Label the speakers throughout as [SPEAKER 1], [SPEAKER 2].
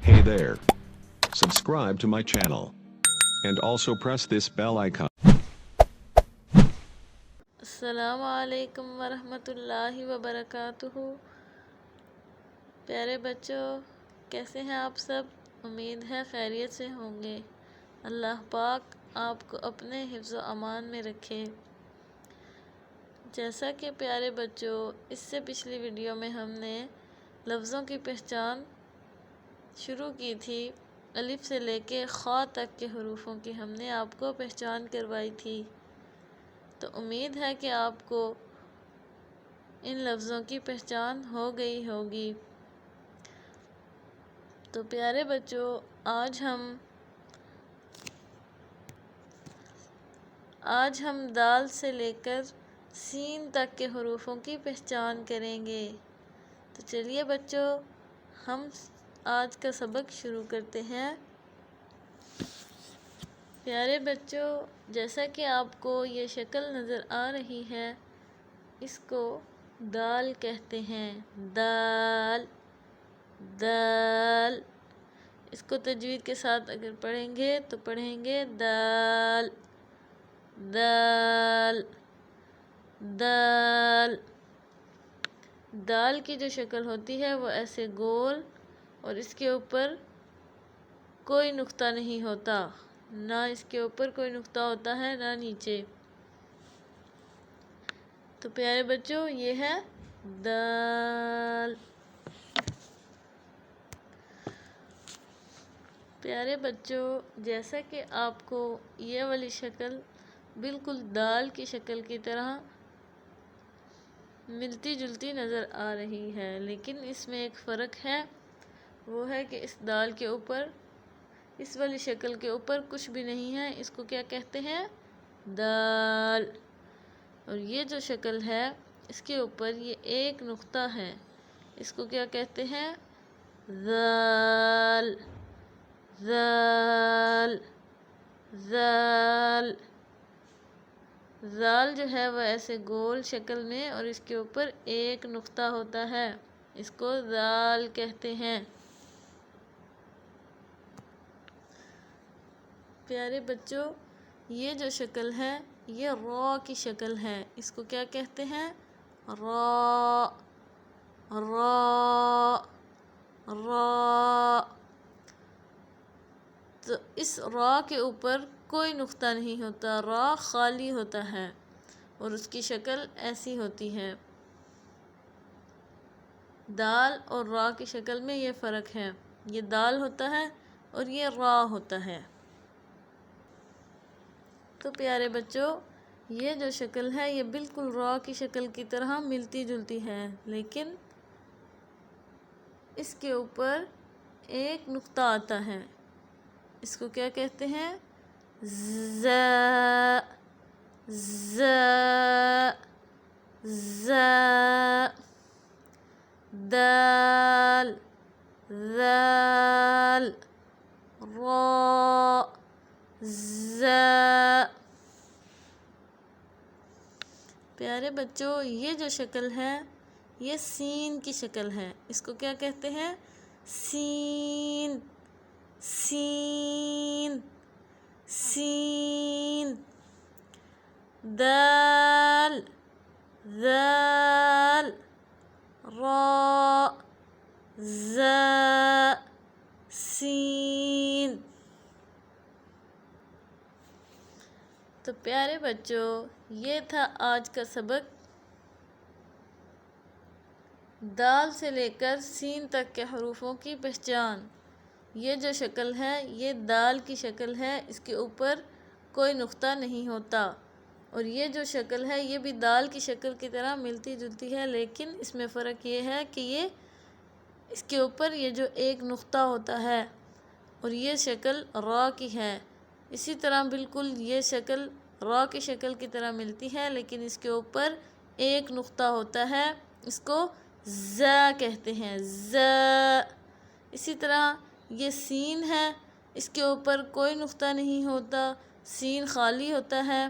[SPEAKER 1] Hey there. Subscribe to my channel. And also press this bell icon.
[SPEAKER 2] السلام علیکم ورحمۃ اللہ وبرکاتہ۔ پیارے بچوں، کیسے ہیں آپ سب؟ امید ہے خیریت سے ہوں گے۔ اللہ پاک آپ کو اپنے حفظ و امان میں رکھے۔ جیسا کہ پیارے بچوں، اس سے پچھلی ویڈیو میں ہم نے لفظوں کی پہچان شروع کی تھی۔ الف سے لے کے خا تک کے حروفوں کی ہم نے آپ کو پہچان کروائی تھی۔ تو امید ہے کہ آپ کو ان لفظوں کی پہچان ہو گئی ہوگی۔ تو پیارے بچوں، آج ہم دال سے لے کر سین تک کے حروفوں کی پہچان کریں گے۔ تو چلیے بچوں، ہم آج کا سبق شروع کرتے ہیں۔ پیارے بچوں، جیسا کہ آپ کو یہ شکل نظر آ رہی ہے، اس کو دال کہتے ہیں۔ دال، دال۔ اس کو تجوید کے ساتھ اگر پڑھیں گے تو پڑھیں گے دال، دال، دال۔ دال کی جو شکل ہوتی ہے وہ ایسے گول، اور اس کے اوپر کوئی نقطہ نہیں ہوتا، نہ اس کے اوپر کوئی نقطہ ہوتا ہے نہ نیچے۔ تو پیارے بچوں، یہ ہے دال۔ پیارے بچوں، جیسا کہ آپ کو یہ والی شکل بالکل دال کی شکل کی طرح ملتی جلتی نظر آ رہی ہے، لیکن اس میں ایک فرق ہے، وہ ہے کہ اس دال کے اوپر، اس والی شکل کے اوپر کچھ بھی نہیں ہے۔ اس کو کیا کہتے ہیں؟ دال۔ اور یہ جو شکل ہے، اس کے اوپر یہ ایک نقطہ ہے، اس کو کیا کہتے ہیں؟ ذال، ذال، ذال۔ ذال جو ہے وہ ایسے گول شکل میں، اور اس کے اوپر ایک نقطہ ہوتا ہے، اس کو ذال کہتے ہیں۔ پیارے بچوں، یہ جو شکل ہے یہ را کی شکل ہے، اس کو کیا کہتے ہیں؟ را، را، را۔ تو اس را کے اوپر کوئی نقطہ نہیں ہوتا، را خالی ہوتا ہے، اور اس کی شکل ایسی ہوتی ہے۔ دال اور را کی شکل میں یہ فرق ہے، یہ دال ہوتا ہے اور یہ را ہوتا ہے۔ تو پیارے بچوں، یہ جو شکل ہے یہ بالکل را کی شکل کی طرح ملتی جلتی ہے، لیکن اس کے اوپر ایک نقطہ آتا ہے، اس کو کیا کہتے ہیں؟ ز، ز، ز۔ دال، ذال، را، ز۔ پیارے بچوں، یہ جو شکل ہے یہ سین کی شکل ہے، اس کو کیا کہتے ہیں؟ سین، سین، سین۔ دال، ذال، را، ز، سین۔ تو پیارے بچوں، یہ تھا آج کا سبق، دال سے لے کر سین تک کے حروفوں کی پہچان۔ یہ جو شکل ہے یہ دال کی شکل ہے، اس کے اوپر کوئی نقطہ نہیں ہوتا، اور یہ جو شکل ہے یہ بھی دال کی شکل کی طرح ملتی جلتی ہے، لیکن اس میں فرق یہ ہے کہ یہ اس کے اوپر یہ جو ایک نقطہ ہوتا ہے، اور یہ شکل را کی ہے۔ اسی طرح بالکل یہ شکل را کی شکل کی طرح ملتی ہے، لیکن اس کے اوپر ایک نقطہ ہوتا ہے، اس کو ز کہتے ہیں، ز۔ اسی طرح یہ سین ہے، اس کے اوپر کوئی نقطہ نہیں ہوتا، سین خالی ہوتا ہے۔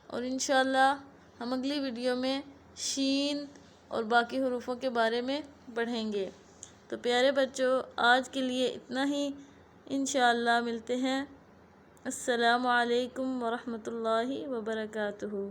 [SPEAKER 2] اور انشاءاللہ ہم اگلی ویڈیو میں شین اور باقی حروفوں کے بارے میں پڑھیں گے۔ تو پیارے بچوں، آج کے لیے اتنا ہی، انشاءاللہ ملتے ہیں۔ السلام علیکم ورحمۃ اللہ وبرکاتہ۔